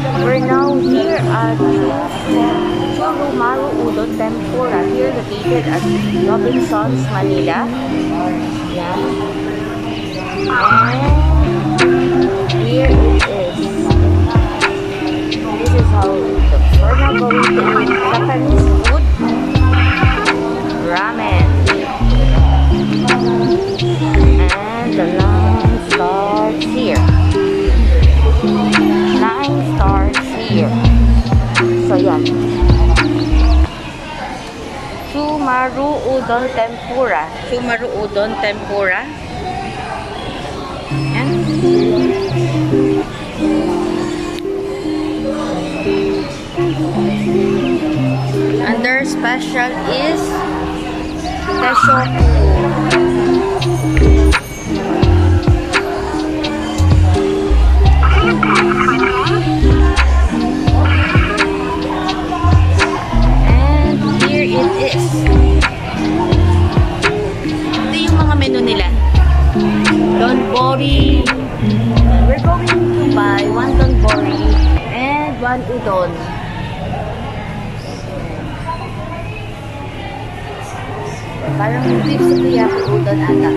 We're now here at Churumaru Udon Tempura, here located at Robinsons, Manila. Yeah. And here it is. This is how it looks. We're now going to eat Japanese food. Ramen. And the line starts here. Line starts here. So yan. Chumaru Udon Tempura. Chumaru Udon Tempura. Yan. And their special is Teshoku. And here it is. Ito yung mga menu nila. Donbori. We're going to buy one donbori and one udon. Parang beef sukiyaki udon ata.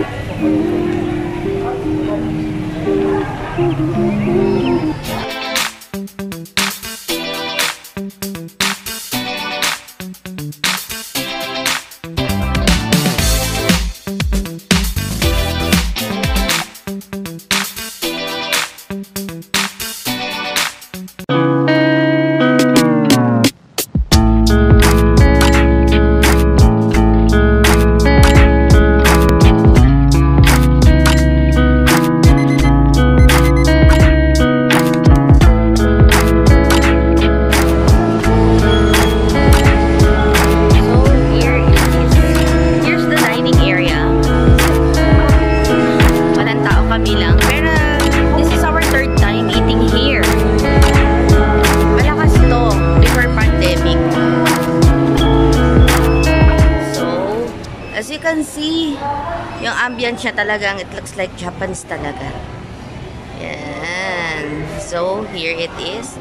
As you can see, yung ambience niya talagang, it looks like Japanese talaga. Yan. So, here it is.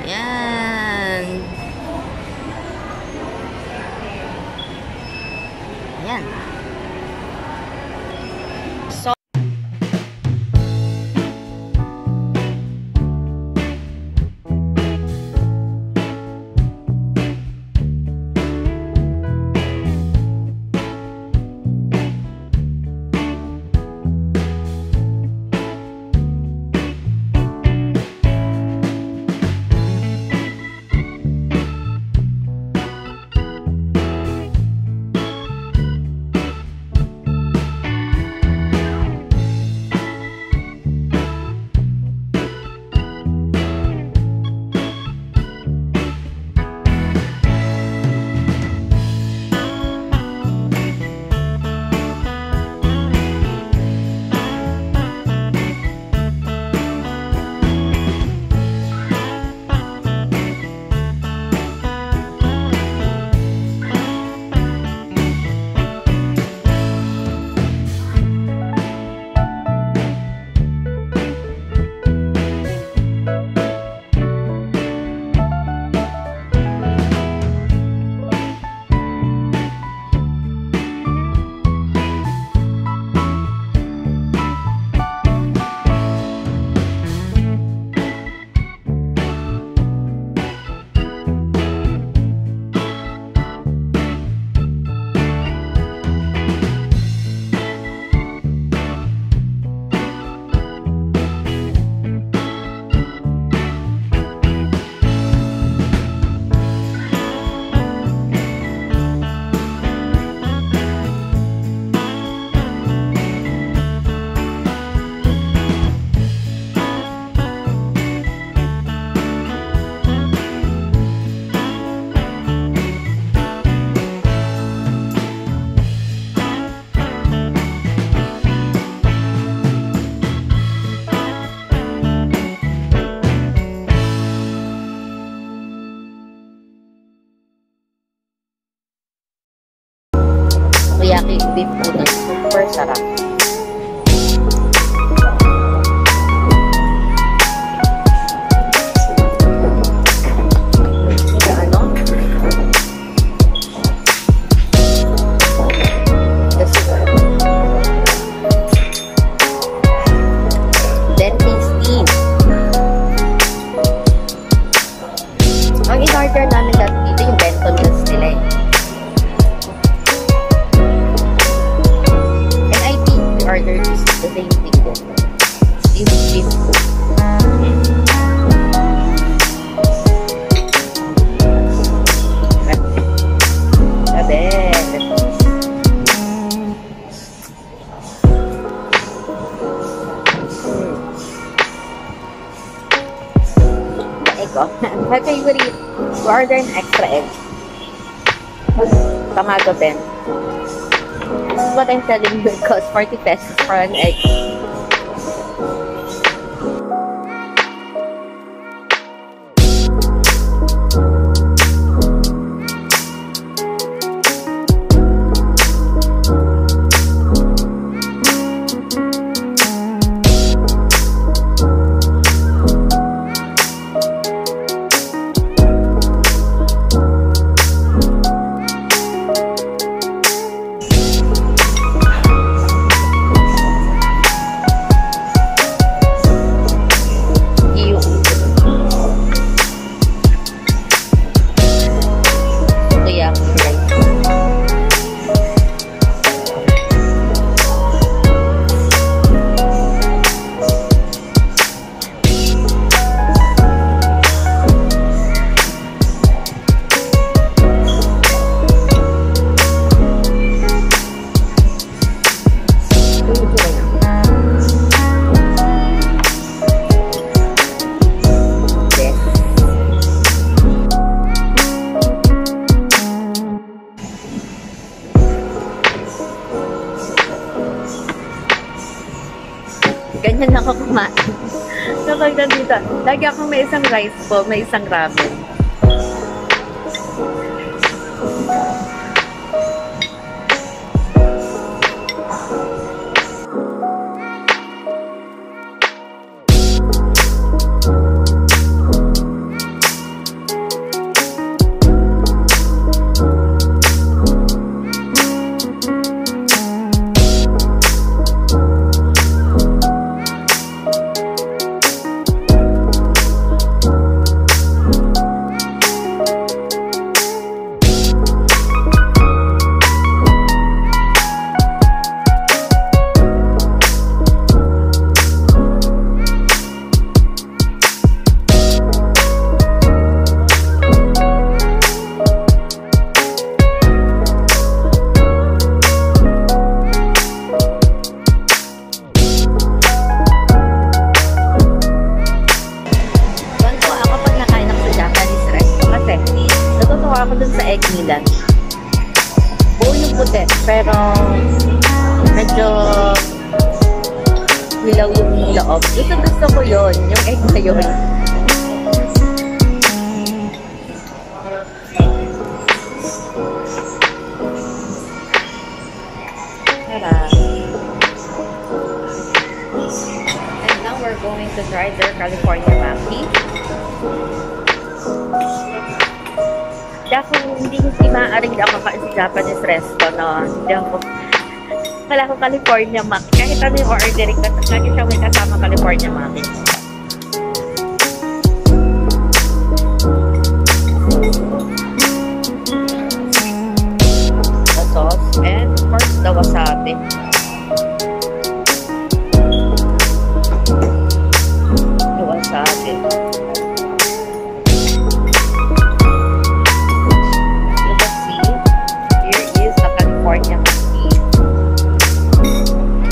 Yan. Yan. So, sukiyaki beef udon. Super sarap. ko. My favorite, to order an extra egg. Tomato 10. This is what I'm telling you. It costs 40 pesos for an egg. Ganyan ako kumain. Kapag nandito, lagi akong may isang rice po, may isang ramen. Ako dun sa egg nila. Buo yung puti, pero medyo hilaw yung loob. Gusto ko yun, yung egg na yun. Tara. And now we're going to try their California Maki. Ako hindi maaaring ako kakain sa Japanese resto, no? Hindi ako, wala akong California Maki. Kahit ano yung ordering ko, lagi siya may kasama California Maki. The sauce, and of course, the wasabi. The wasabi.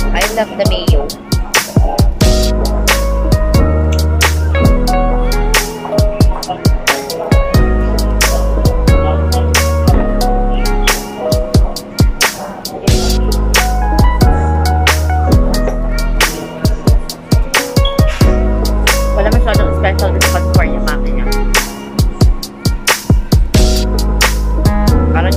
I love the mayo. Wala masyadong special dito sa California Maki niya. Parang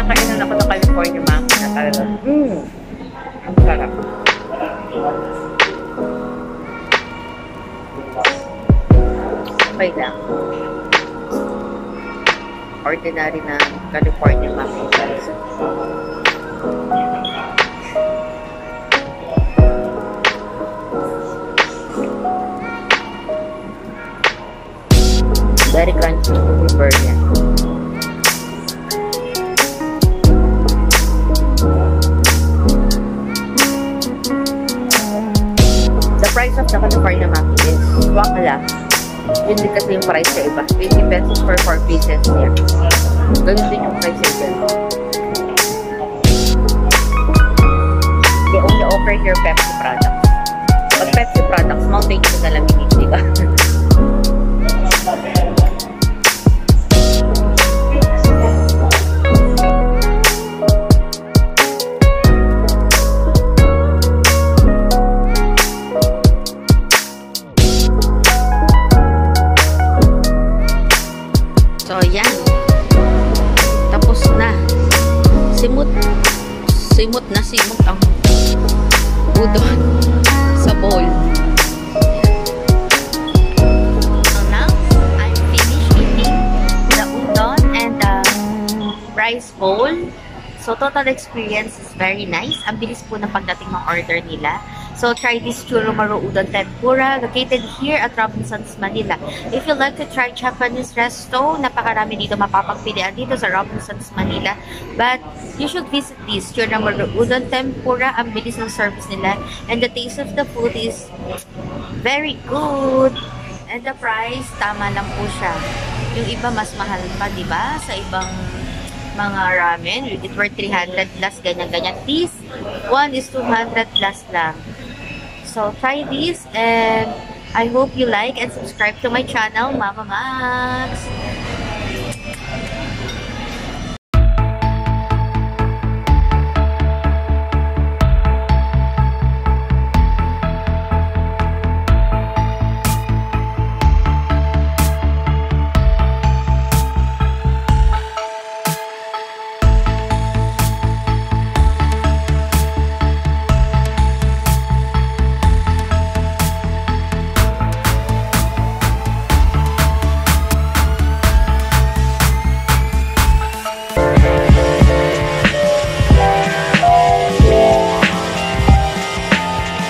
kainan ako ng California Maki na talaga. Ang sarap. Okay lang. Ordinary na California Maki. Very crunchy yung burger niya. Price of the California Maki is wakala. Yun din kasi yung price sa iba. 20 pesos for 4 pieces niya. Ganun din yung price sa iba. They only offer prefer here Pepsi products. Pag Pepsi products, Mountain Dew na lang di ba? So, yan. Tapos na. Simot na simot ang udon sa bowl. So, now, I'm finished eating the udon and the rice bowl. So, total experience is very nice. Ang bilis po ng pagdating ng order nila. So, try this Churumaru Udon Tempura located here at Robinsons, Manila. If you like to try Japanese resto, napakarami dito mapapagpilian dito sa Robinsons, Manila. But, you should visit this Churumaru Udon Tempura. Ang bilis ng service nila. And the taste of the food is very good. And the price, tama lang po siya. Yung iba mas mahal pa, di ba? Sa ibang mga ramen, it worth 300 plus, ganyan-ganyan. This one is 200 plus lang. So, try this and I hope you like and subscribe to my channel, Mama Max.